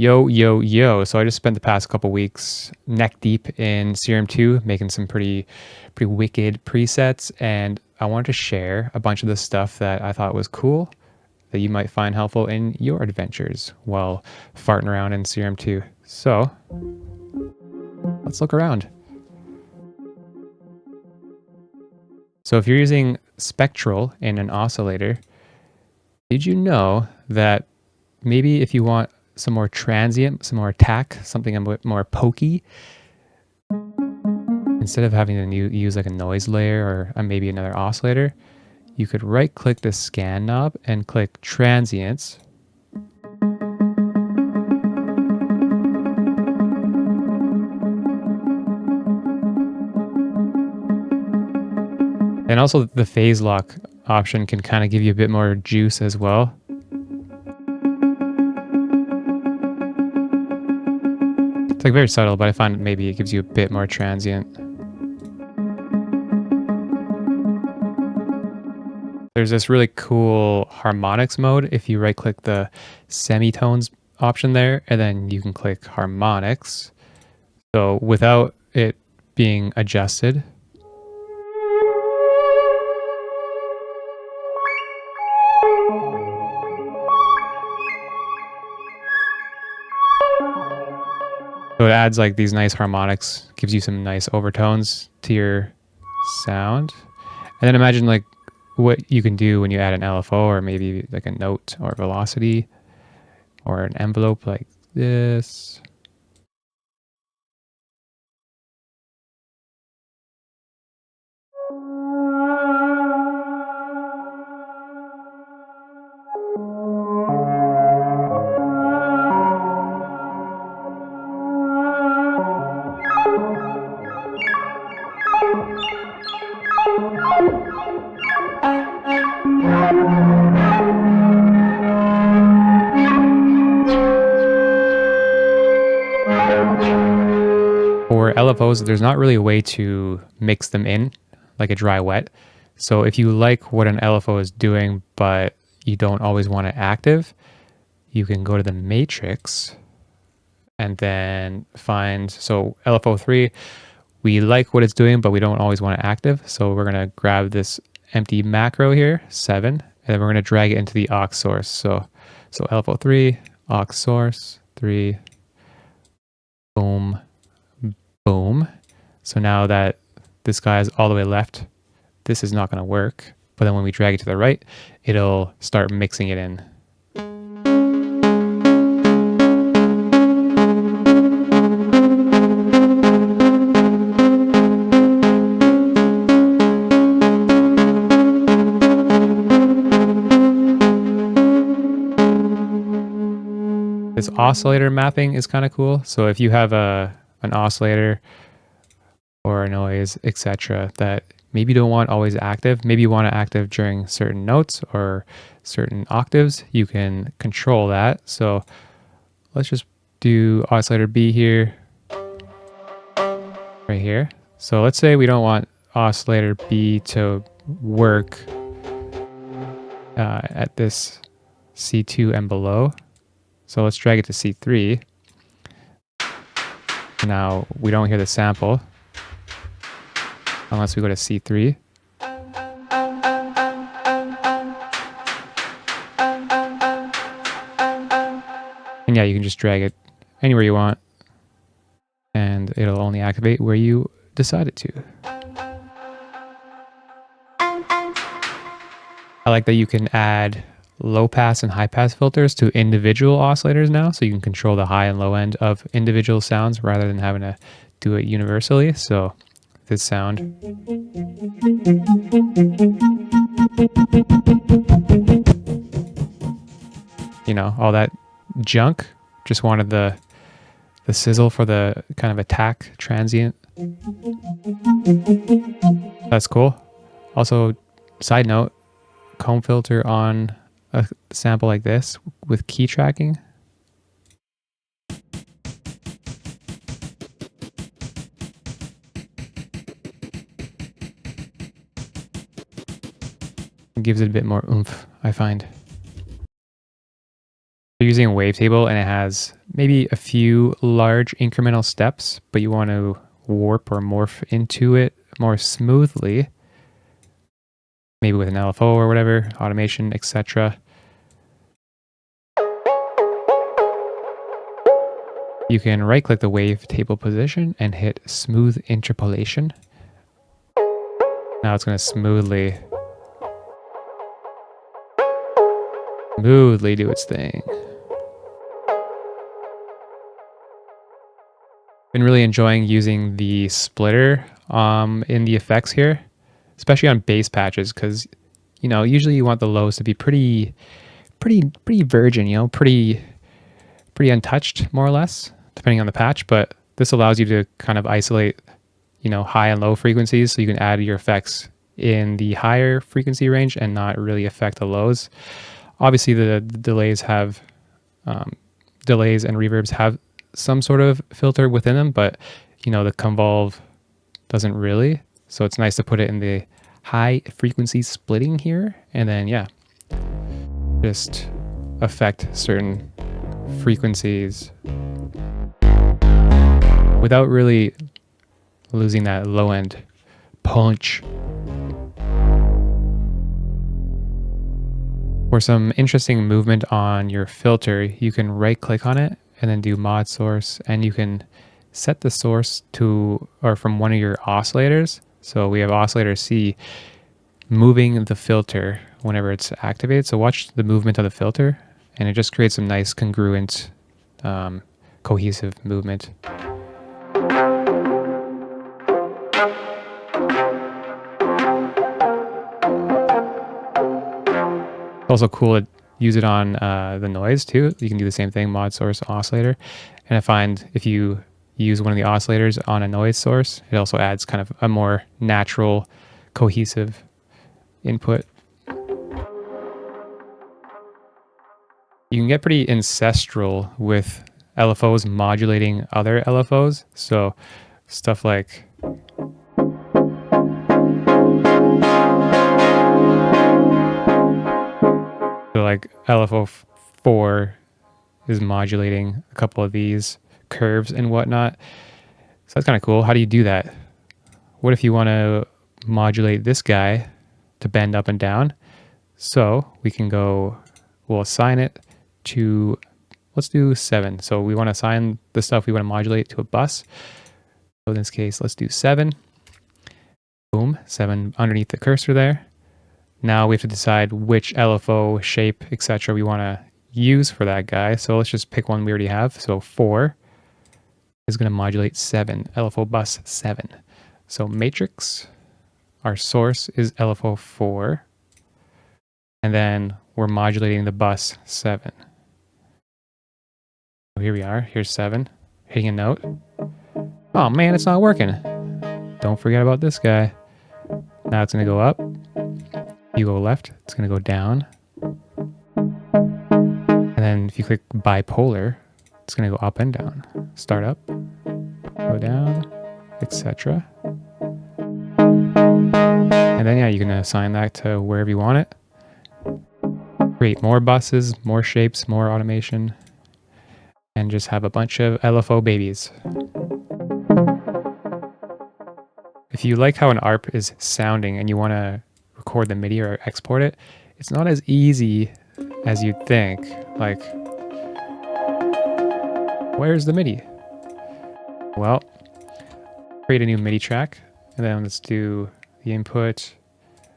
Yo, yo, yo. So I just spent the past couple weeks neck deep in Serum 2, making some pretty wicked presets. And I wanted to share a bunch of the stuff that I thought was cool that you might find helpful in your adventures while farting around in Serum 2. So let's look around. So if you're using Spectral in an oscillator, did you know that maybe if you want some more transient, some more attack, something a bit more pokey, instead of having to use like a noise layer or maybe another oscillator, you could right click the scan knob and click transients. And also the phase lock option can kind of give you a bit more juice as well. It's like very subtle, but I find maybe it gives you a bit more transient. There's this really cool harmonics mode. If you right click the semitones option there, and then you can click harmonics. So without it being adjusted, so it adds like these nice harmonics, gives you some nice overtones to your sound. And then imagine like what you can do when you add an LFO or maybe like a note or velocity or an envelope like this. For LFOs, there's not really a way to mix them in like a dry wet. So if you like what an LFO is doing, but you don't always want it active, you can go to the matrix and then find, so LFO 3, we like what it's doing, but we don't always want it active. So we're going to grab this empty macro here, 7, and then we're going to drag it into the aux source. So LFO 3, aux source, 3, boom, boom. So now that this guy is all the way left, this is not going to work. But then when we drag it to the right, it'll start mixing it in. This oscillator mapping is kind of cool. So if you have an oscillator or a noise, etc., that maybe you don't want always active, maybe you want it active during certain notes or certain octaves, you can control that. So let's just do oscillator B here, right here. So let's say we don't want oscillator B to work at this C2 and below. So let's drag it to C3. Now we don't hear the sample unless we go to C3. And yeah, you can just drag it anywhere you want and it'll only activate where you decide it to. I like that you can add low pass and high pass filters to individual oscillators now, so you can control the high and low end of individual sounds rather than having to do it universally. So this sound, you know, all that junk, just wanted the sizzle for the kind of attack transient. That's cool. Also, side note, comb filter on a sample like this with key tracking. It gives it a bit more oomph, I find. You using a wavetable and it has maybe a few large incremental steps, but you want to warp or morph into it more smoothly, maybe with an LFO or whatever, automation, etc. You can right-click the wavetable position and hit Smooth Interpolation. Now it's going to smoothly do its thing. Been really enjoying using the splitter in the effects here, especially on bass patches, because usually you want the lows to be pretty virgin, pretty untouched, more or less, depending on the patch. But this allows you to kind of isolate high and low frequencies, so you can add your effects in the higher frequency range and not really affect the lows. Obviously the delays have delays and reverbs have some sort of filter within them, but the convolve doesn't really. So it's nice to put it in the high frequency splitting here, and then just affect certain frequencies without really losing that low end punch. For some interesting movement on your filter, you can right click on it and then do Mod Source, and you can set the source to or from one of your oscillators. So we have oscillator C moving the filter whenever it's activated. So watch the movement of the filter, and it just creates some nice congruent, cohesive movement. Also cool to use it on the noise too. You can do the same thing, Mod Source Oscillator. And I find if you use one of the oscillators on a noise source, it also adds kind of a more natural, cohesive input. You can get pretty ancestral with LFOs modulating other LFOs. So stuff like LFO 4 is modulating a couple of these curves and whatnot. So that's kind of cool. How do you do that? What if you want to modulate this guy to bend up and down? So we can we'll assign it to, let's do 7. So we want to assign the stuff we want to modulate to a bus. So in this case, let's do 7. Boom, 7 underneath the cursor there. Now we have to decide which LFO shape, etc. we want to use for that guy. So let's just pick one we already have. So 4 is going to modulate 7, LFO bus 7. So matrix, our source is LFO 4. And then we're modulating the bus 7. So here we are, here's 7, hitting a note. Oh man, it's not working. Don't forget about this guy. Now it's going to go up. You go left, it's going to go down. And then if you click bipolar, it's going to go up and down. Start up, go down, etc. And then you can assign that to wherever you want it. Create more buses, more shapes, more automation, and just have a bunch of LFO babies. If you like how an ARP is sounding and you want to record the MIDI or export it, it's not as easy as you'd think. Like, where's the MIDI? Well, create a new MIDI track, and then let's do the input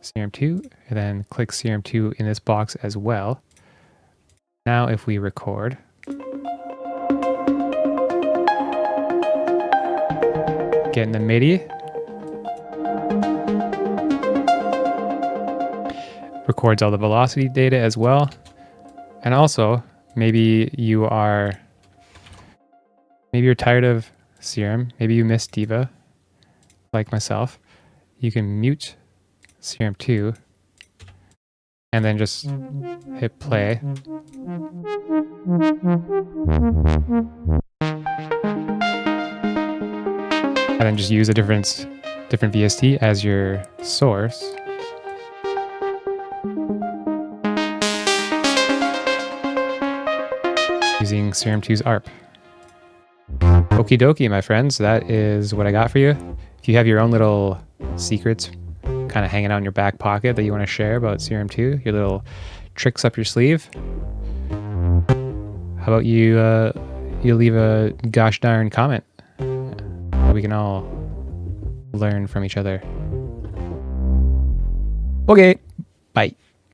Serum 2, and then click Serum 2 in this box as well. Now if we record, get in the MIDI, records all the velocity data as well. And also, maybe you're tired of Serum, maybe you miss Diva, like myself. You can mute Serum 2 and then just hit play. And then just use a different VST as your source. using Serum 2's ARP. Okie dokie, my friends, that is what I got for you. If you have your own little secrets kind of hanging out in your back pocket that you want to share about Serum 2, your little tricks up your sleeve, how about you leave a gosh darn comment? We can all learn from each other. Okay, bye.